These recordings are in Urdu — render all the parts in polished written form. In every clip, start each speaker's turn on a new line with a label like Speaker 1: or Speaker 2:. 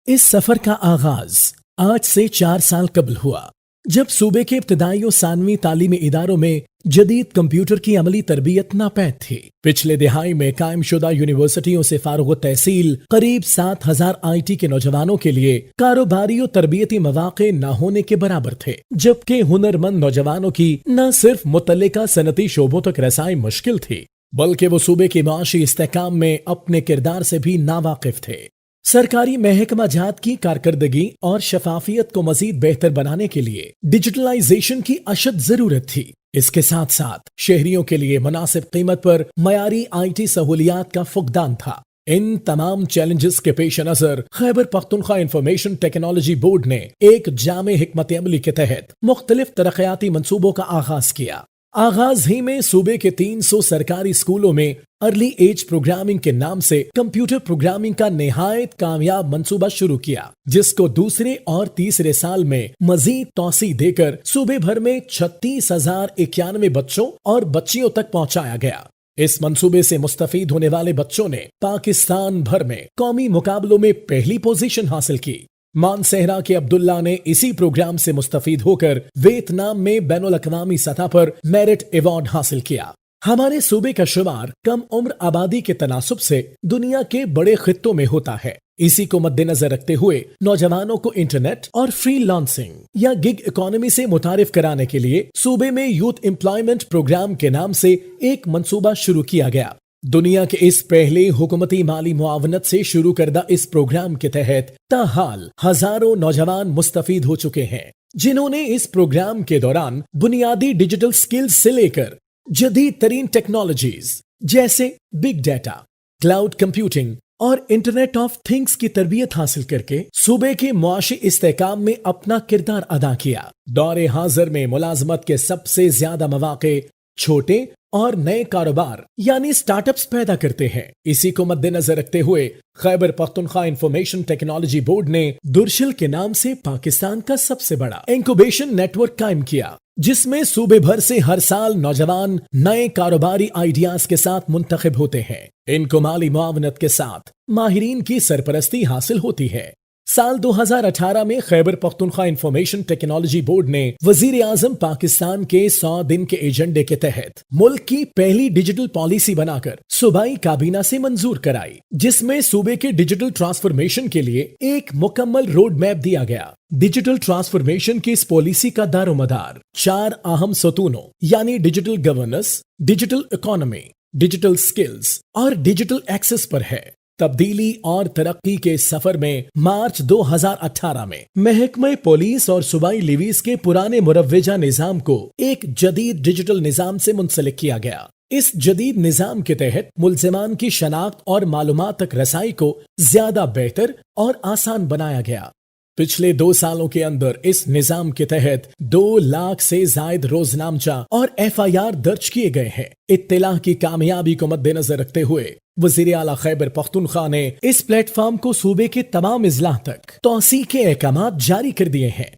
Speaker 1: اس سفر کا آغاز آج سے 4 سال قبل ہوا جب صوبے کے ابتدائی و ثانوی تعلیمی اداروں میں جدید کمپیوٹر کی عملی تربیت ناپید تھی۔ پچھلے دہائی میں قائم شدہ یونیورسٹیوں سے فارغ التحصیل قریب 7,000 آئی ٹی کے نوجوانوں کے لیے کاروباری و تربیتی مواقع نہ ہونے کے برابر تھے، جبکہ ہنرمند نوجوانوں کی نہ صرف متعلقہ صنعتی شعبوں تک رسائی مشکل تھی بلکہ وہ صوبے کے معاشی استحکام میں اپنے کردار سے بھی ناواقف تھے۔ سرکاری محکمہ جات کی کارکردگی اور شفافیت کو مزید بہتر بنانے کے لیے ڈیجیٹلائزیشن کی اشد ضرورت تھی۔ اس کے ساتھ ساتھ شہریوں کے لیے مناسب قیمت پر معیاری آئی ٹی سہولیات کا فقدان تھا۔ ان تمام چیلنجز کے پیش نظر Khyber Pakhtunkhwa information technology board نے ایک جامع حکمت عملی کے تحت مختلف ترقیاتی منصوبوں کا آغاز کیا۔ آغاز ہی میں صوبے کے 300 سرکاری اسکولوں میں ارلی ایج پروگرامنگ کے نام سے کمپیوٹر پروگرامنگ کا نہایت کامیاب منصوبہ شروع کیا، جس کو دوسرے اور تیسرے سال میں مزید توسیع دے کر صوبے بھر میں 36,091 بچوں اور بچیوں تک پہنچایا گیا۔ اس منصوبے سے مستفید ہونے والے بچوں نے پاکستان بھر میں قومی مقابلوں میں پہلی پوزیشن حاصل کی۔ مانسہرہ کے عبداللہ نے اسی پروگرام سے مستفید ہو کر ویتنام میں بین الاقوامی سطح پر میرٹ ایوارڈ حاصل کیا۔ ہمارے صوبے کا شمار کم عمر آبادی کے تناسب سے دنیا کے بڑے خطوں میں ہوتا ہے۔ اسی کو مد نظر رکھتے ہوئے نوجوانوں کو انٹرنیٹ اور فری لانسنگ یا گگ اکانومی سے متعارف کرانے کے لیے صوبے میں یوتھ امپلائمنٹ پروگرام کے نام سے ایک منصوبہ شروع کیا گیا۔ دنیا کے اس پہلے حکومتی مالی معاونت سے شروع کردہ اس پروگرام کے تحت تاحال ہزاروں نوجوان مستفید ہو چکے ہیں، جنہوں نے اس پروگرام کے دوران بنیادی ڈیجیٹل سکلز سے لے کر جدید ترین ٹیکنالوجیز جیسے بگ ڈیٹا، کلاؤڈ کمپیوٹنگ اور انٹرنیٹ آف تھنگز کی تربیت حاصل کر کے صوبے کے معاشی استحکام میں اپنا کردار ادا کیا۔ دور حاضر میں ملازمت کے سب سے زیادہ مواقع چھوٹے اور نئے کاروبار یعنی سٹارٹ اپس پیدا کرتے ہیں۔ اسی کو مد نظر رکھتے ہوئے Khyber Pakhtunkhwa information technology board نے درشل کے نام سے پاکستان کا سب سے بڑا انکوبیشن نیٹ ورک قائم کیا، جس میں صوبے بھر سے ہر سال نوجوان نئے کاروباری آئیڈیاز کے ساتھ منتخب ہوتے ہیں۔ ان کو مالی معاونت کے ساتھ ماہرین کی سرپرستی حاصل ہوتی ہے۔ سال 2018 میں Khyber Pakhtunkhwa information technology board نے وزیر اعظم پاکستان کے 100 دن کے ایجنڈے کے تحت ملک کی پہلی ڈیجیٹل پالیسی بنا کر صوبائی کابینہ سے منظور کرائی، جس میں صوبے کے ڈیجیٹل ٹرانسفارمیشن کے لیے ایک مکمل روڈ میپ دیا گیا۔ ڈیجیٹل ٹرانسفارمیشن کی اس پالیسی کا دار و مدار 4 اہم ستونوں یعنی digital governance, digital economy, digital skills اور ڈیجیٹل ایکسس پر ہے۔ تبدیلی اور ترقی کے سفر میں مارچ 2018 میں محکمہ پولیس اور صوبائی لیویز کے پرانے مروجہ نظام کو ایک جدید ڈیجیٹل نظام سے منسلک کیا گیا۔ اس جدید نظام کے تحت ملزمان کی شناخت اور معلومات تک رسائی کو زیادہ بہتر اور آسان بنایا گیا۔ پچھلے 2 سالوں کے اندر اس نظام کے تحت 2 لاکھ سے زائد روزنامچہ اور FIR درج کیے گئے ہیں۔ اطلاع کی کامیابی کو مد نظر رکھتے ہوئے وزیر اعلیٰ خیبر پختونخوا نے اس پلیٹ فارم کو صوبے کے تمام اضلاع تک توسیع کے احکامات جاری کر دیے ہیں۔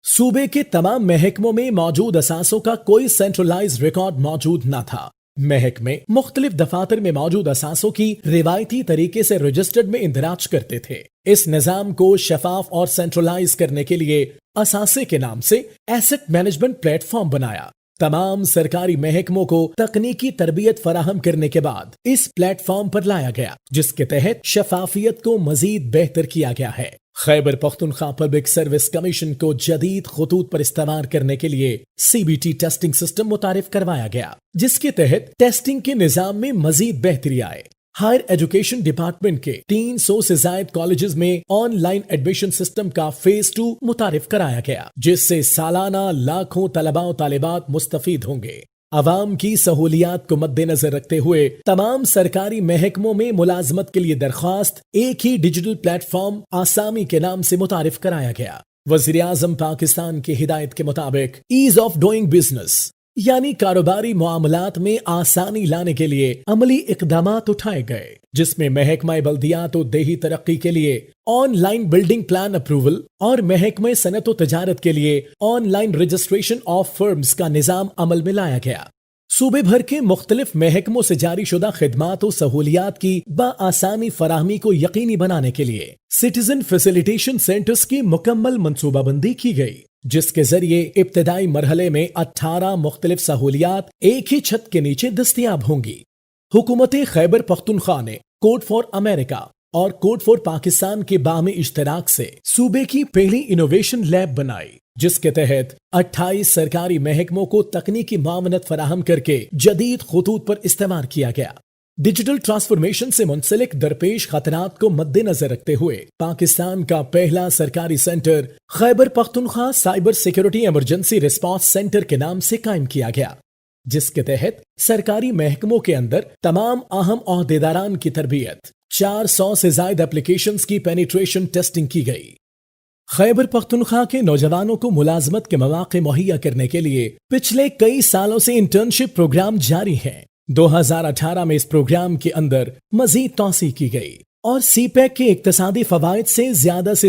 Speaker 1: صوبے کے تمام محکموں میں موجود اثاثوں کا کوئی سینٹرلائز ریکارڈ موجود نہ تھا۔ محکمے مختلف دفاتر میں موجود اثاثوں کی روایتی طریقے سے رجسٹرڈ میں اندراج کرتے تھے۔ اس نظام کو شفاف اور سینٹرلائز کرنے کے لیے اثاثے کے نام سے ایسٹ مینجمنٹ پلیٹ فارم بنایا۔ تمام سرکاری محکموں کو تکنیکی تربیت فراہم کرنے کے بعد اس پلیٹ فارم پر لایا گیا، جس کے تحت شفافیت کو مزید بہتر کیا گیا ہے۔ Khyber Pakhtunkhwa public service commission کو جدید خطوط پر استعمال کرنے کے لیے CBT ٹیسٹنگ سسٹم متعارف کروایا گیا، جس کے تحت ٹیسٹنگ کے نظام میں مزید بہتری آئے۔ ہائر ایجوکیشن ڈپارٹمنٹ کے 300 سے زائد کالجز میں آن لائن ایڈمیشن سسٹم کا فیز 2 متعارف کرایا گیا، جس سے سالانہ لاکھوں طلباء و طالبات مستفید ہوں گے۔ عوام کی سہولیات کو مد نظر رکھتے ہوئے تمام سرکاری محکموں میں ملازمت کے لیے درخواست ایک ہی ڈیجیٹل پلیٹ فارم آسامی کے نام سے متعارف کرایا گیا۔ وزیر اعظم پاکستان کی ہدایت کے مطابق ایز آف ڈوئنگ بزنس یعنی کاروباری معاملات میں آسانی لانے کے لیے عملی اقدامات اٹھائے گئے، جس میں محکمہ بلدیات و دیہی ترقی کے لیے online building plan approval اور محکمہ صنعت و تجارت کے لیے online registration of firms کا نظام عمل میں لایا گیا۔ صوبے بھر کے مختلف محکموں سے جاری شدہ خدمات و سہولیات کی بآسانی فراہمی کو یقینی بنانے کے لیے سٹیزن فیسیلیٹیشن سینٹرز کی مکمل منصوبہ بندی کی گئی، جس کے ذریعے ابتدائی مرحلے میں 18 مختلف سہولیات ایک ہی چھت کے نیچے دستیاب ہوں گی۔ حکومت خیبر پختونخوا نے کوڈ فار امریکہ اور کوڈ فار پاکستان کے باہمی اشتراک سے صوبے کی پہلی انوویشن لیب بنائی، جس کے تحت 28 سرکاری محکموں کو تکنیکی معاونت فراہم کر کے جدید خطوط پر استعمال کیا گیا۔ ڈیجیٹل ٹرانسفارمیشن سے منسلک درپیش خطرات کو مد نظر رکھتے ہوئے پاکستان کا پہلا سرکاری centre Khyber Pakhtunkhwa cyber security emergency response centre کے نام سے قائم کیا گیا، جس کے تحت سرکاری محکموں کے اندر تمام اہم عہدیداران کی تربیت، 400 سے زائد اپلیکیشنز کی پینیٹریشن ٹیسٹنگ کی گئی۔ خیبر پختونخوا کے نوجوانوں کو ملازمت کے مواقع مہیا کرنے کے لیے پچھلے کئی سالوں سے انٹرنشپ پروگرام جاری ہیں۔ 2018 میں اس پروگرام کے اندر مزید توسیع کی گئی اور سی پیک کے اقتصادی فوائد سے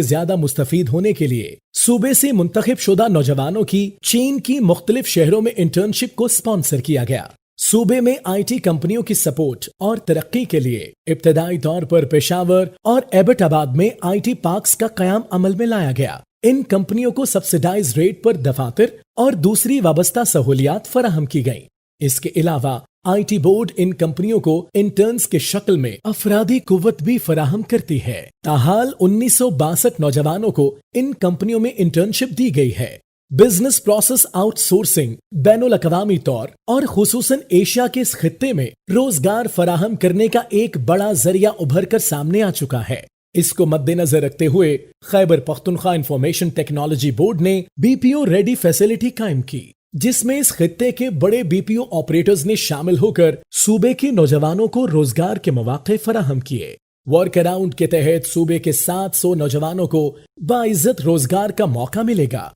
Speaker 1: زیادہ مستفید ہونے کے لیے صوبے سے منتخب شدہ نوجوانوں کی چین کی مختلف شہروں میں انٹرنشپ کو سپانسر کیا گیا۔ صوبے میں آئی ٹی کمپنیوں کی سپورٹ اور ترقی کے لیے ابتدائی طور پر پشاور اور ایبٹ آباد میں آئی ٹی پارکس کا قیام عمل میں لایا گیا۔ ان کمپنیوں کو سبسڈائز ریٹ پر دفاتر اور دوسری وابستہ سہولیات فراہم کی گئیں۔ اس کے علاوہ آئی ٹی بورڈ ان کمپنیوں کو انٹرنز کے شکل میں افرادی قوت بھی فراہم کرتی ہے۔ تاحال 1962 نوجوانوں کو ان کمپنیوں میں انٹرنشپ دی گئی ہے۔ بزنس پروسیس آؤٹ سورسنگ بین الاقوامی طور اور خصوصاً ایشیا کے اس خطے میں روزگار فراہم کرنے کا ایک بڑا ذریعہ ابھر کر سامنے آ چکا ہے۔ اس کو مد نظر رکھتے ہوئے Khyber Pakhtunkhwa information technology board نے بی پی او ریڈی فیسلٹی قائم کی، جس میں اس خطے کے بڑے بی پی او آپریٹرز نے شامل ہو کر صوبے کے نوجوانوں کو روزگار کے مواقع فراہم کیے۔ ورک اراؤنڈ کے تحت صوبے کے 700 نوجوانوں کو باعزت روزگار کا موقع ملے گا۔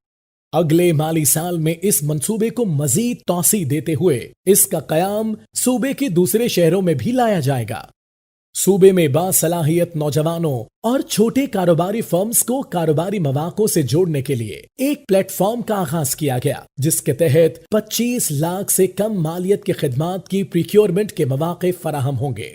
Speaker 1: اگلے مالی سال میں اس منصوبے کو مزید توسیع دیتے ہوئے اس کا قیام صوبے کے دوسرے شہروں میں بھی لایا جائے گا۔ صوبے میں باصلاحیت نوجوانوں اور چھوٹے کاروباری فرمز کو کاروباری مواقع سے جوڑنے کے لیے ایک پلیٹ فارم کا آغاز کیا گیا، جس کے تحت 25 لاکھ سے کم مالیت کے خدمات کی پریکیورمنٹ کے مواقع فراہم ہوں گے۔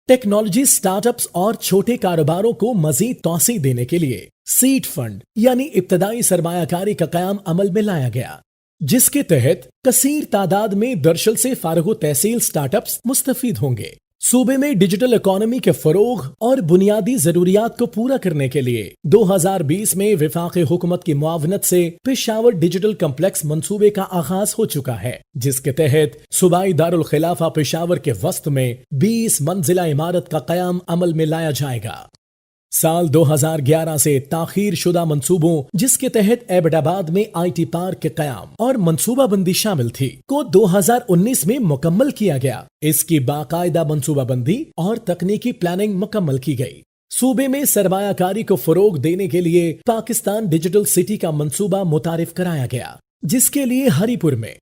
Speaker 1: ٹیکنالوجی سٹارٹ اپس اور چھوٹے کاروباروں کو مزید توسیع دینے کے لیے سیڈ فنڈ یعنی ابتدائی سرمایہ کاری کا قیام عمل میں لایا گیا، جس کے تحت کثیر تعداد میں درشل سے فارغ التحصیل سٹارٹ اپس مستفید ہوں گے۔ صوبے میں ڈیجیٹل اکانومی کے فروغ اور بنیادی ضروریات کو پورا کرنے کے لیے 2020 میں وفاقی حکومت کی معاونت سے پشاور ڈیجیٹل کمپلیکس منصوبے کا آغاز ہو چکا ہے، جس کے تحت صوبائی دارالخلافہ پشاور کے وسط میں 20 منزلہ عمارت کا قیام عمل میں لایا جائے گا۔ سال 2011 سے تاخیر شدہ منصوبوں، جس کے تحت ایبٹ آباد میں آئی ٹی پارک کے قیام اور منصوبہ بندی شامل تھی، کو 2019 میں مکمل کیا گیا۔ اس کی باقاعدہ منصوبہ بندی اور تکنیکی پلاننگ مکمل کی گئی۔ صوبے میں سرمایہ کاری کو فروغ دینے کے لیے پاکستان ڈیجیٹل سٹی کا منصوبہ متعارف کرایا گیا، جس کے لیے ہری پور میں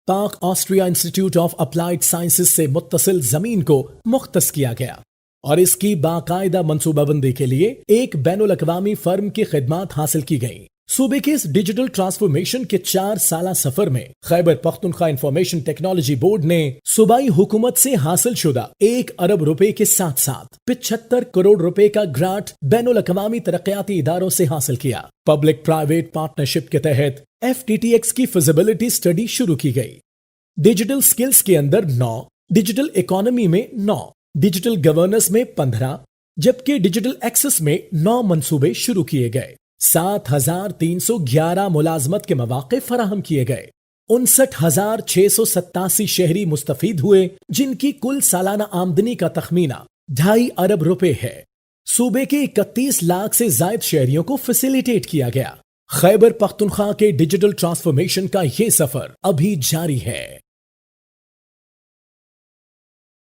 Speaker 1: پاک Austria institute of applied sciences سے متصل زمین کو مختص کیا گیا اور اس کی باقاعدہ منصوبہ بندی کے لیے ایک بین الاقوامی فرم کی خدمات حاصل کی گئیں۔ صوبے کے اس ڈیجیٹل ٹرانسفارمیشن کے 4 سالہ سفر میں Khyber Pakhtunkhwa information technology board نے صوبائی حکومت سے حاصل شدہ 1 ارب روپے کے ساتھ ساتھ 75 کروڑ روپے کا گرانٹ بین الاقوامی ترقیاتی اداروں سے حاصل کیا۔ پبلک پرائیویٹ پارٹنرشپ کے تحت FTTX کی فیزیبلٹی سٹڈی شروع کی گئی۔ ڈیجیٹل سکلز کے اندر 9، ڈیجیٹل اکانومی میں 9، ڈیجیٹل گورننس میں 15، جبکہ ڈیجیٹل ایکسس میں 9 منصوبے شروع کیے گئے۔ 7311 ملازمت کے مواقع فراہم کیے گئے۔ 59,687 شہری مستفید ہوئے، جن کی کل سالانہ آمدنی کا تخمینہ 2.5 ارب روپے ہے۔ صوبے کے 31 لاکھ سے زائد شہریوں کو فیسیلیٹیٹ کیا گیا۔ خیبر پختونخوا کے ڈیجیٹل ٹرانسفارمیشن کا یہ سفر ابھی جاری ہے۔